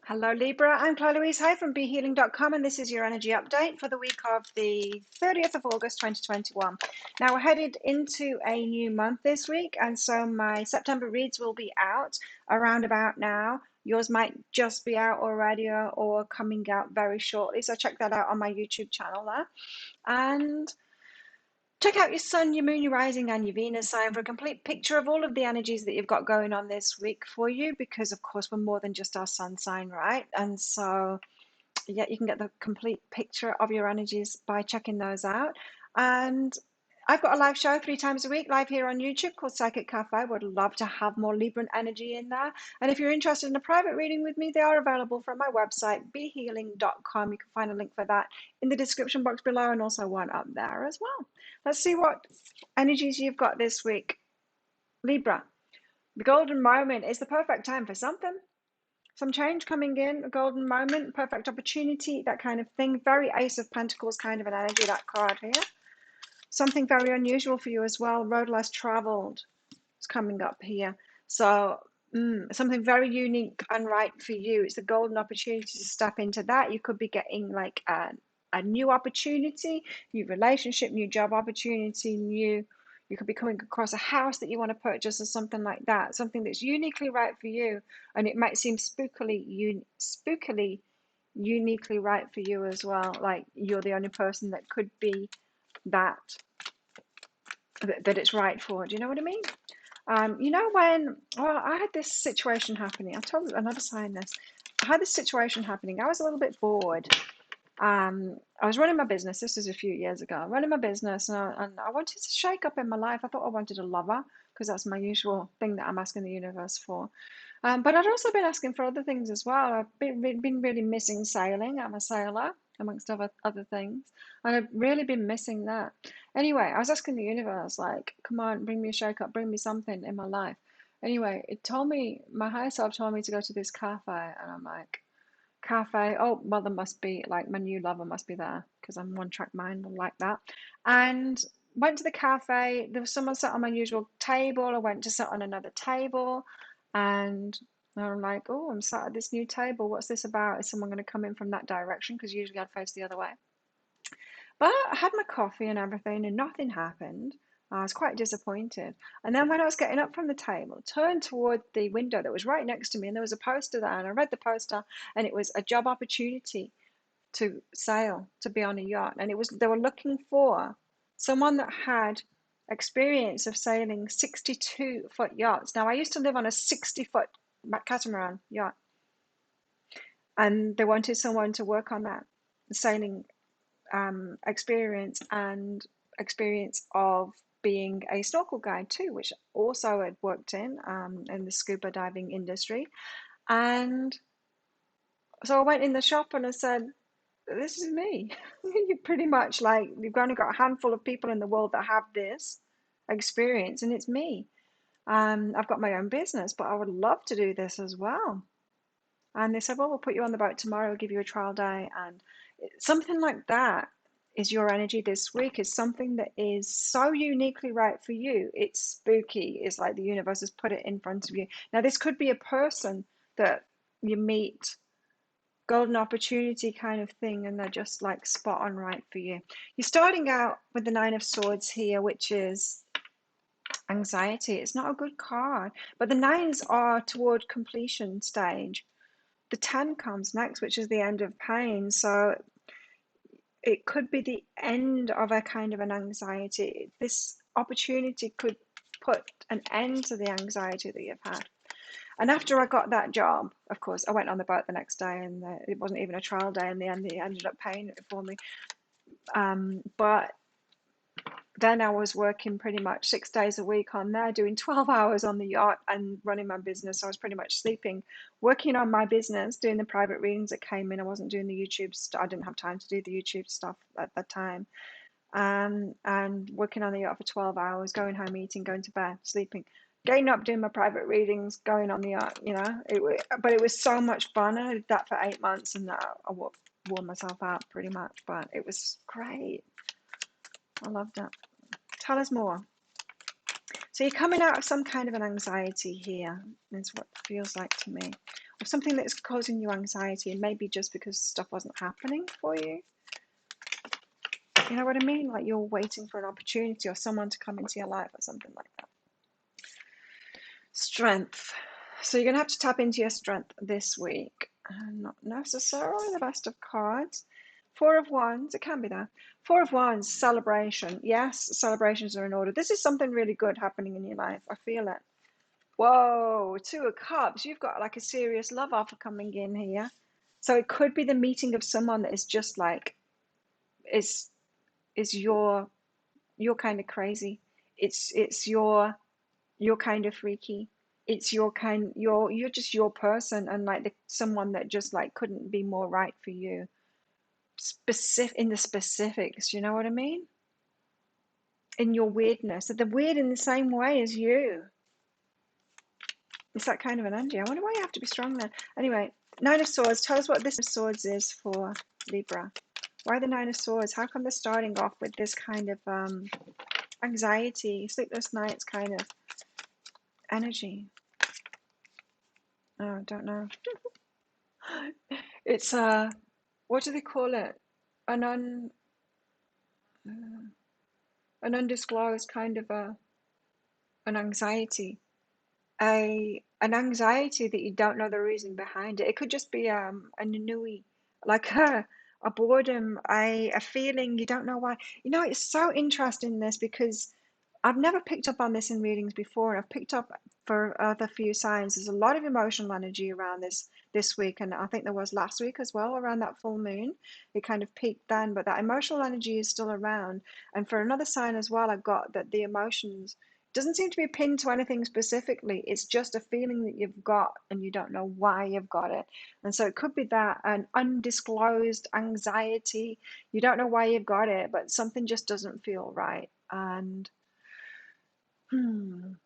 Hello Libra, I'm Chloe Louise Hay from BeHealing.com and this is your energy update for the week of the 30th of August 2021. Now we're headed into a new month this week, and so my September reads will be out around about now. Yours might just be out already or coming out very shortly, so check that out on my YouTube channel there. And check out your sun, your moon, your rising, and your Venus sign for a complete picture of all of the energies that you've got going on this week for you, because of course we're more than just our sun sign, right? And so yeah, you can get the complete picture of your energies by checking those out. And I've got a live show 3 times a week live here on YouTube called Psychic Cafe. Would love to have more Libran energy in there. And if you're interested in a private reading with me, they are available from my website, behealing.com. You can find a link for that in the description box below, and also one up there as well. Let's see what energies you've got this week. Libra, the golden moment is the perfect time for something. Some change coming in, a golden moment, perfect opportunity, that kind of thing. Very Ace of Pentacles kind of an energy, that card here. Something very unusual for you as well. Road less traveled is coming up here. So something very unique and right for you. It's a golden opportunity to step into that. You could be getting like a new opportunity, new relationship, new job opportunity, you could be coming across a house that you want to purchase or something like that. Something that's uniquely right for you, and it might seem spookily uniquely right for you as well. Like you're the only person that could be that it's right for. Do you know what I mean? I had this situation happening. I never signed this. I had this situation happening. I was a little bit bored. I was running my business. This was a few years ago. Running my business, and I wanted to shake up in my life. I thought I wanted a lover, because that's my usual thing that I'm asking the universe for. But I'd also been asking for other things as well. I've been really missing sailing. I'm a sailor, amongst other things, and I've really been missing that. Anyway, I was asking the universe, like, come on, bring me a shake up, bring me something in my life. Anyway, my higher self told me to go to this cafe, and I'm like, cafe. Oh, well, there must be like my new lover must be there, because I'm one track mind like that. And went to the cafe. There was someone sat on my usual table. I went to sit on another table, and I'm like, oh, I'm sat at this new table. What's this about? Is someone going to come in from that direction? Because usually I'd face the other way. But I had my coffee and everything, and nothing happened. I was quite disappointed. And then when I was getting up from the table, turned toward the window that was right next to me, and there was a poster there, and I read the poster, and it was a job opportunity to sail, to be on a yacht. And they were looking for someone that had experience of sailing 62-foot yachts. Now, I used to live on a 60-foot catamaran yacht, and they wanted someone to work on that sailing experience and experience of being a snorkel guide too, which also had worked in the scuba diving industry. And so I went in the shop and I said, this is me. You pretty much, like, you've only got a handful of people in the world that have this experience, and it's me. I've got my own business, but I would love to do this as well. And they said, well, we'll put you on the boat tomorrow, give you a trial day. And something like that is your energy this week, is something that is so uniquely right for you. It's spooky. It's like the universe has put it in front of you. Now, this could be a person that you meet, golden opportunity kind of thing, and they're just like spot on right for you. You're starting out with the Nine of Swords here, which is anxiety. It's not a good card, but the nines are toward completion stage. The 10 comes next, which is the end of pain. So it could be the end of a kind of an anxiety. This opportunity could put an end to the anxiety that you've had. And after I got that job, of course, I went on the boat the next day, and it wasn't even a trial day in the end. They ended up paying it for me. But then I was working pretty much 6 days a week on there, doing 12 hours on the yacht and running my business. I was pretty much sleeping, working on my business, doing the private readings that came in. I wasn't doing the YouTube stuff. I didn't have time to do the YouTube stuff at that time. And working on the yacht for 12 hours, going home, eating, going to bed, sleeping, getting up, doing my private readings, going on the yacht, but it was so much fun. I did that for 8 months, and I wore myself out pretty much, but it was great. I loved it. Tell us more. So you're coming out of some kind of an anxiety here, is what it feels like to me. something that's causing you anxiety, and maybe just because stuff wasn't happening for you. You know what I mean? Like you're waiting for an opportunity or someone to come into your life or something like that. Strength. So you're going to have to tap into your strength this week. Not necessarily the best of cards. Four of Wands, it can be that. Four of Wands, celebration. Yes, celebrations are in order. This is something really good happening in your life. I feel it. Whoa, Two of Cups. You've got like a serious love offer coming in here. So it could be the meeting of someone that is just like, is your kind of crazy. It's your kind of freaky. It's you're just your person, and like someone that just like couldn't be more right for you. Specific in the specifics, you know what I mean? In your weirdness. They're weird in the same way as you. It's that kind of an energy. I wonder why you have to be strong then. Anyway, Nine of Swords. Tell us what this Nine of Swords is for Libra. Why the Nine of Swords? How come they're starting off with this kind of anxiety, sleepless nights kind of energy? Oh, I don't know. It's what do they call it? An undisclosed kind of an anxiety. An anxiety that you don't know the reason behind it. It could just be a ennui, like a boredom, a feeling you don't know why. You know, it's so interesting this because I've never picked up on this in readings before, and I've picked up for other few signs. There's a lot of emotional energy around this week, and I think there was last week as well around that full moon. It kind of peaked then, but that emotional energy is still around. And for another sign as well, I got that the emotions doesn't seem to be pinned to anything specifically. It's just a feeling that you've got and you don't know why you've got it. And so it could be that an undisclosed anxiety. You don't know why you've got it, but something just doesn't feel right. And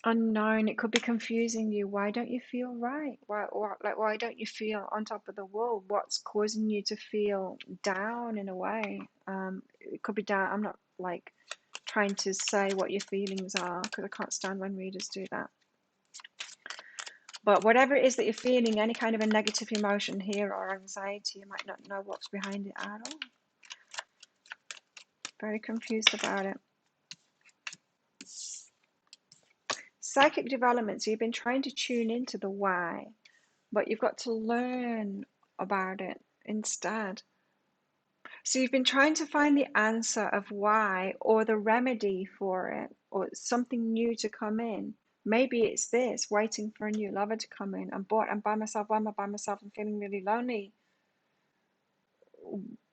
unknown. It could be confusing you. Why don't you feel right? Why don't you feel on top of the world? What's causing you to feel down in a way? It could be down. I'm not like trying to say what your feelings are because I can't stand when readers do that. But whatever it is that you're feeling, any kind of a negative emotion here or anxiety, you might not know what's behind it at all. Very confused about it. Psychic development. So you've been trying to tune into the why, but you've got to learn about it instead. So you've been trying to find the answer of why or the remedy for it or something new to come in. Maybe it's this, waiting for a new lover to come in. I'm bored, I'm by myself. Why am I by myself? I'm feeling really lonely.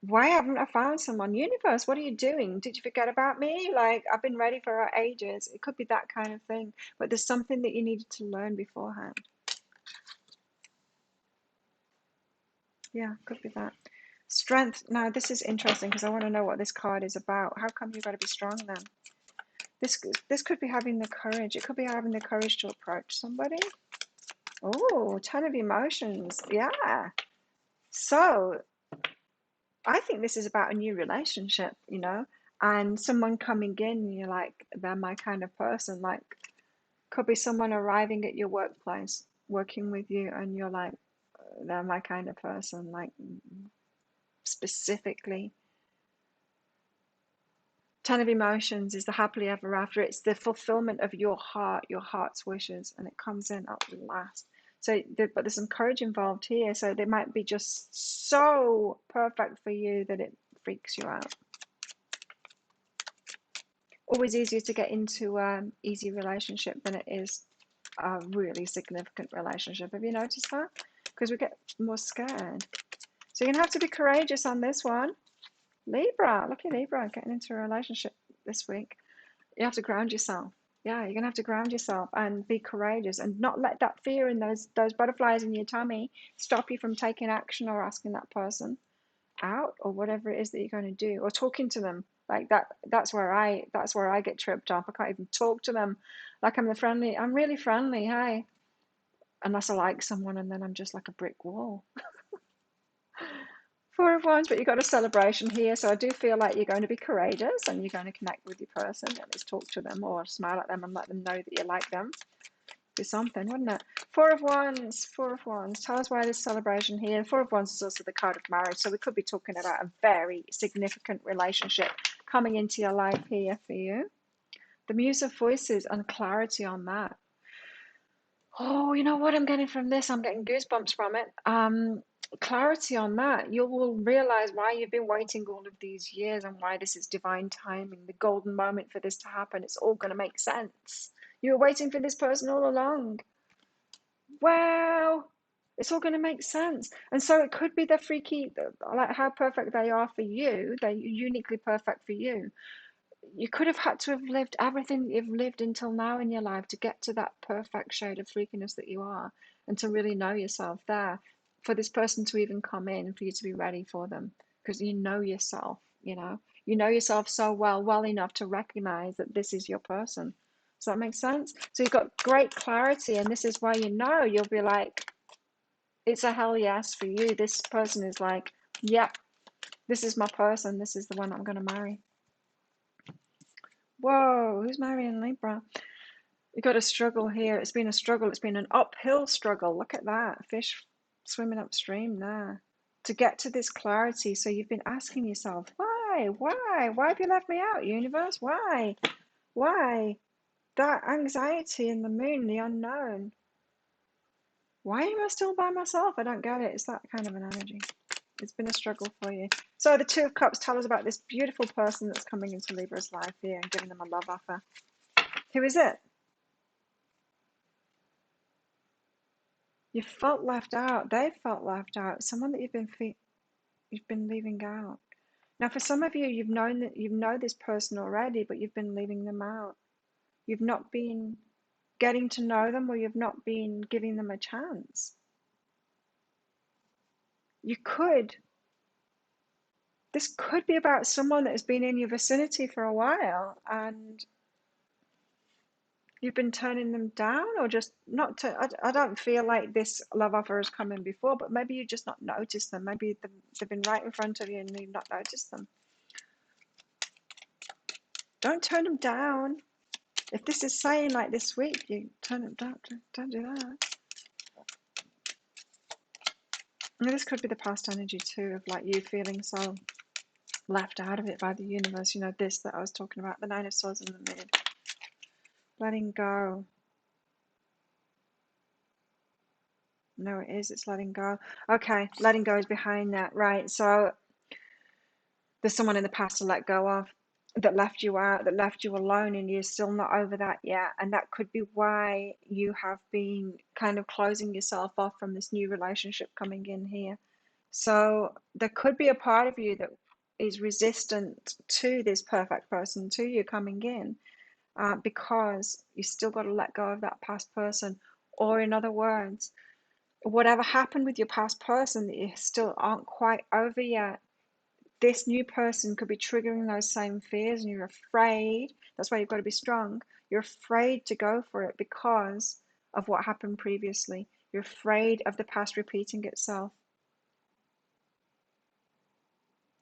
Why haven't I found someone? Universe, what are you doing? Did you forget about me? Like, I've been ready for ages. It could be that kind of thing, but there's something that you needed to learn beforehand. Yeah, could be that. Strength. Now, this is interesting because I want to know what this card is about. How come you've got to be strong then? This could be having the courage. It could be having the courage to approach somebody. Oh, ton of emotions. Yeah. So I think this is about a new relationship, you know, and someone coming in, you're like, they're my kind of person. Like, could be someone arriving at your workplace, working with you, and you're like, they're my kind of person, like specifically. Ten of emotions is the happily ever after. It's the fulfillment of your heart's wishes, and it comes in at last. So, but there's some courage involved here. So they might be just so perfect for you that it freaks you out. Always easier to get into an easy relationship than it is a really significant relationship. Have you noticed that? Because we get more scared. So you're gonna have to be courageous on this one. Libra, lucky Libra, getting into a relationship this week. You have to ground yourself. Yeah, you're gonna have to ground yourself and be courageous and not let that fear and those butterflies in your tummy stop you from taking action or asking that person out or whatever it is that you're going to do or talking to them like that. That's where I get tripped up. I can't even talk to them like I'm really friendly, hi, unless I like someone, and then I'm just like a brick wall. Four of Wands, but you've got a celebration here, so I do feel like you're going to be courageous and you're going to connect with your person, at least talk to them or smile at them and let them know that you like them. be something, wouldn't it? Four of Wands, Four of Wands. Tell us why this celebration here. Four of Wands is also the card of marriage, so we could be talking about a very significant relationship coming into your life here for you. The Muse of Voices and clarity on that. Oh, you know what I'm getting from this? I'm getting goosebumps from it. Clarity on that. You will realize why you've been waiting all of these years and why this is divine timing, the golden moment for this to happen. It's all going to make sense. You were waiting for this person all along. Wow. It's all going to make sense. And so it could be the freaky, like how perfect they are for you. They're uniquely perfect for you. You could have had to have lived everything that you've lived until now in your life to get to that perfect shade of freakiness that you are and to really know yourself there for this person to even come in and for you to be ready for them because you know yourself, you know yourself so well enough to recognize that this is your person. Does that make sense? So you've got great clarity, and this is why you'll be like, it's a hell yes for you. This person is like, yep, this is my person. This is the one I'm going to marry. Whoa, who's marrying Libra? You've got a struggle here. It's been a struggle. It's been an uphill struggle. Look at that. Fish swimming upstream there. To get to this clarity. So you've been asking yourself, why? Why have you left me out, universe? Why? That anxiety in the moon, the unknown. Why am I still by myself? I don't get it. It's that kind of an energy. It's been a struggle for you. So the Two of Cups tell us about this beautiful person that's coming into Libra's life here and giving them a love offer. Who is it? You felt left out. They felt left out. Someone that you've been leaving out. Now, for some of you, you've known that you know this person already, but you've been leaving them out. You've not been getting to know them, or you've not been giving them a chance. This could be about someone that has been in your vicinity for a while, and you've been turning them down, or just not to. I don't feel like this love offer has come in before, but maybe you just not noticed them. Maybe they've been right in front of you and you've not noticed them. Don't turn them down. If this is saying like this week, you turn them down. Don't do that. Now, this could be the past energy too, of like you feeling so left out of it by the universe. You know, this that I was talking about, the Nine of Swords in the mid. Letting go. No, it's letting go. Okay, letting go is behind that, right? So there's someone in the past to let go of that left you out, that left you alone, and you're still not over that yet. And that could be why you have been kind of closing yourself off from this new relationship coming in here. So there could be a part of you that is resistant to this perfect person, to you coming in, because you still got to let go of that past person. Or in other words, whatever happened with your past person that you still aren't quite over yet, this new person could be triggering those same fears, and you're afraid. That's why you've got to be strong. You're afraid to go for it because of what happened previously. You're afraid of the past repeating itself.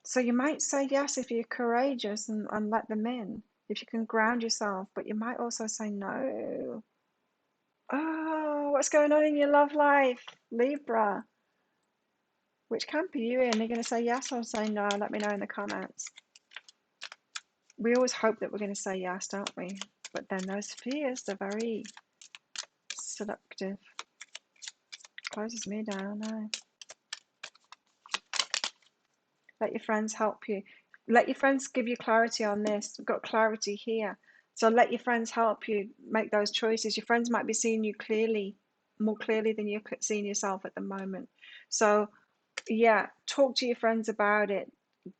So you might say yes if you're courageous and let them in, if you can ground yourself, but you might also say no. Oh, what's going on in your love life, Libra? Which camp are you in? Are you going to say yes or say no? Let me know in the comments. We always hope that we're going to say yes, don't we? But then those fears, they're very seductive. Closes me down now. Let your friends help you. Let your friends give you clarity on this. We've got clarity here. So let your friends help you make those choices. Your friends might be seeing you clearly, more clearly than you're seeing yourself at the moment. So yeah, talk to your friends about it.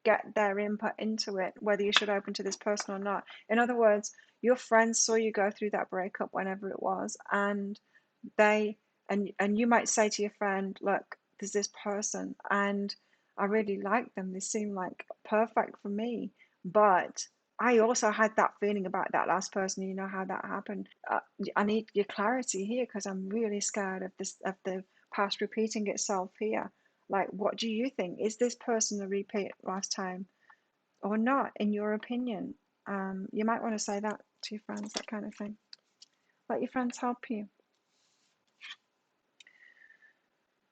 Get their input into it, whether you should open to this person or not. In other words, your friends saw you go through that breakup whenever it was, and you might say to your friend, look, there's this person and I really like them. They seem like perfect for me, but I also had that feeling about that last person. You know how that happened. I need your clarity here because I'm really scared of the past repeating itself here. Like, what do you think? Is this person a repeat last time or not, in your opinion? You might want to say that to your friends, that kind of thing. Let your friends help you.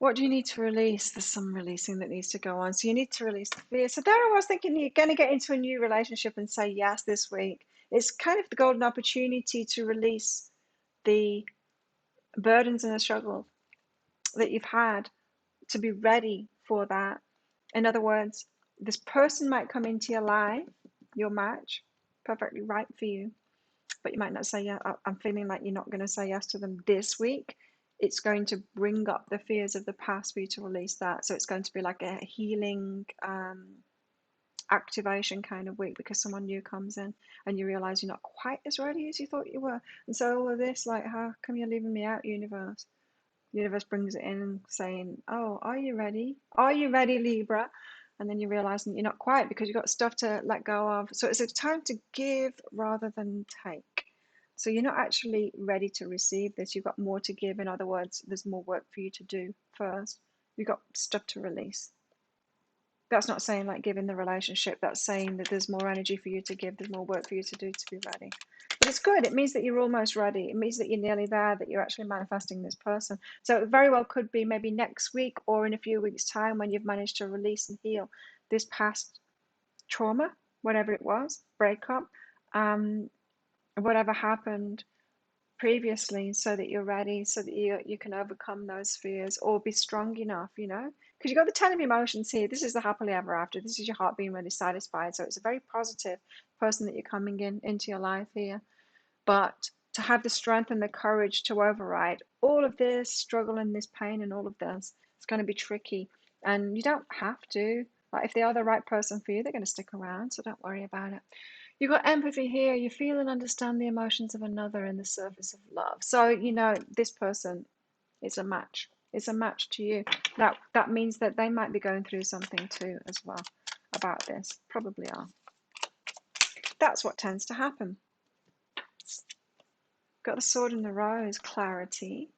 What do you need to release? There's some releasing that needs to go on. So you need to release the fear. So there I was thinking you're going to get into a new relationship and say yes this week. It's kind of the golden opportunity to release the burdens and the struggle that you've had, to be ready for that. In other words, this person might come into your life, your match, perfectly right for you, but you might not say, yeah, I'm feeling like you're not going to say yes to them this week. It's going to bring up the fears of the past for you to release that. So it's going to be like a healing activation kind of week, because someone new comes in and you realize you're not quite as ready as you thought you were. And so all of this, like, how come you're leaving me out, universe? The universe brings it in saying, oh, are you ready? Are you ready, Libra? And then you realize that you're not quite, because you've got stuff to let go of. So it's a time to give rather than take. So you're not actually ready to receive this. You've got more to give. In other words, there's more work for you to do first. You've got stuff to release. That's not saying like giving the relationship. That's saying that there's more energy for you to give. There's more work for you to do to be ready. But it's good. It means that you're almost ready. It means that you're nearly there, that you're actually manifesting this person. So it very well could be maybe next week or in a few weeks' time when you've managed to release and heal this past trauma, whatever it was, breakup, whatever happened previously, so that you're ready, so that you can overcome those fears or be strong enough, because you've got the 10 of emotions here. This is the happily ever after. This is your heart being really satisfied. So it's a very positive person that you're coming into your life here. But to have the strength and the courage to override all of this struggle and this pain and all of this, it's going to be tricky. And you don't have to. Like, if they are the right person for you, they're going to stick around. So don't worry about it. You've got empathy here. You feel and understand the emotions of another in the service of love. So, this person is a match. It's a match to you. That means that they might be going through something too as well about this. Probably are. That's what tends to happen. Got the sword and the rose. Clarity,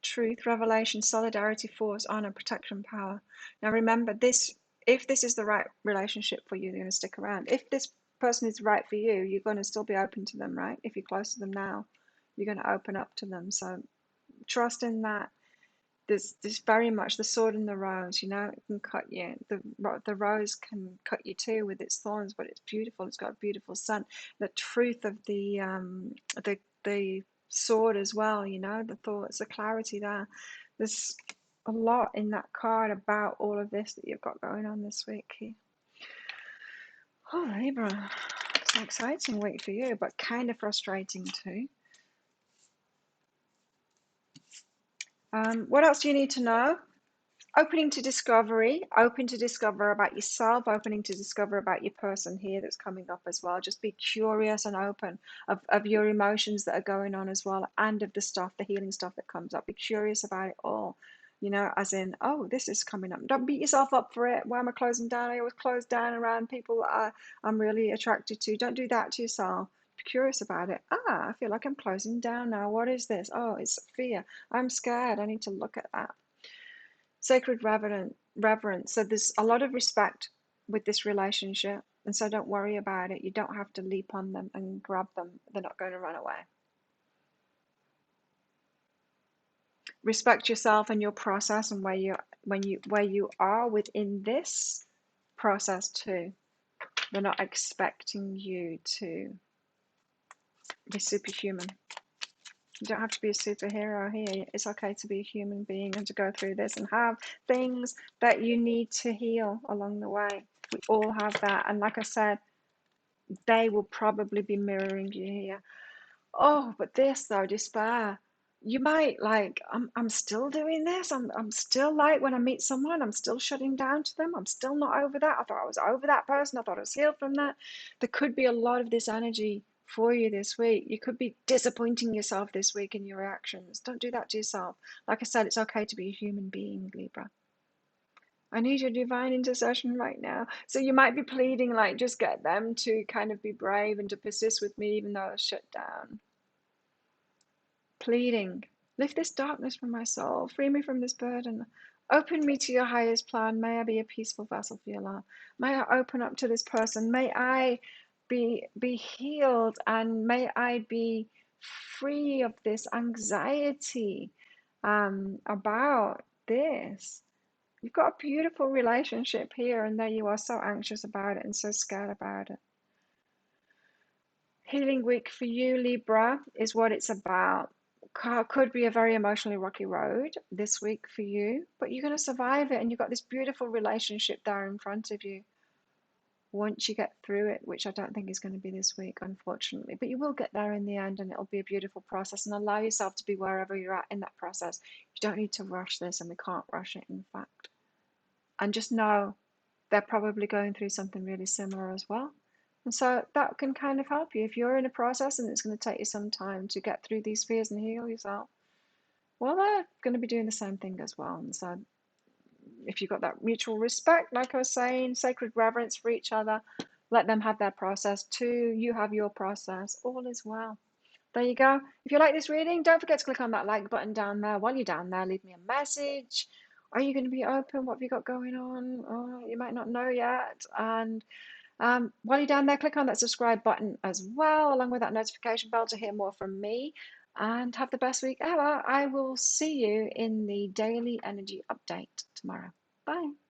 truth, revelation, solidarity, force, honor, protection, power. Now remember this, if this is the right relationship for you, they're going to stick around. If this person is right for you, you're going to still be open to them, right? If you're close to them now, you're going to open up to them. So trust in that. There's very much the sword and the rose, it can cut you. The rose can cut you too with its thorns, but it's beautiful. It's got a beautiful scent. The truth of the sword as well, the thoughts, the clarity there. There's a lot in that card about all of this that you've got going on this week here. Oh, Libra, it's an exciting week for you, but kind of frustrating too. What else do you need to know? Opening to discovery, open to discover about yourself, opening to discover about your person here that's coming up as well. Just be curious and open of your emotions that are going on as well, and of the stuff, the healing stuff that comes up. Be curious about it all, as in, oh, this is coming up. Don't beat yourself up for it. Why am I closing down? I always close down around people I'm really attracted to. Don't do that to yourself. Be curious about it. I feel like I'm closing down now. What is this? Oh, it's fear. I'm scared. I need to look at that. Sacred reverence. So there's a lot of respect with this relationship. And so don't worry about it. You don't have to leap on them and grab them. They're not going to run away. Respect yourself and your process and where you are within this process too. They're not expecting you to be superhuman. You don't have to be a superhero here. It's okay to be a human being and to go through this and have things that you need to heal along the way. We all have that. And like I said, they will probably be mirroring you here. Oh, but this though, despair. You might like, I'm still doing this. I'm still like, when I meet someone, I'm still shutting down to them. I'm still not over that. I thought I was over that person. I thought I was healed from that. There could be a lot of this energy for you this week. You could be disappointing yourself this week in your reactions. Don't do that to yourself. Like I said, it's okay to be a human being, Libra. I need your divine intercession right now. So you might be pleading, like, just get them to kind of be brave and to persist with me even though I was shut down. Pleading, lift this darkness from my soul, free me from this burden, open me to your highest plan. May I be a peaceful vessel for your love. May I open up to this person. May I be healed, and may I be free of this anxiety about this. You've got a beautiful relationship here, and there you are, so anxious about it and so scared about it. Healing week for you, Libra, is what it's about. Could be a very emotionally rocky road this week for you, but you're going to survive it, and you've got this beautiful relationship there in front of you once you get through it, which I don't think is going to be this week, unfortunately. But you will get there in the end, and it'll be a beautiful process. And allow yourself to be wherever you're at in that process. You don't need to rush this, and we can't rush it, in fact. And just know they're probably going through something really similar as well. And so that can kind of help you if you're in a process and it's going to take you some time to get through these fears and heal yourself. Well, they're going to be doing the same thing as well. And so if you've got that mutual respect, like I was saying, sacred reverence for each other, let them have their process too. You have your process. All is well. There you go. If you like this reading, don't forget to click on that like button down there. While you're down there, leave me a message. Are you going to be open? What have you got going on? Oh, you might not know yet. And while you're down there, click on that subscribe button as well, along with that notification bell to hear more from me. And have the best week ever. I will see you in the daily energy update tomorrow. Bye.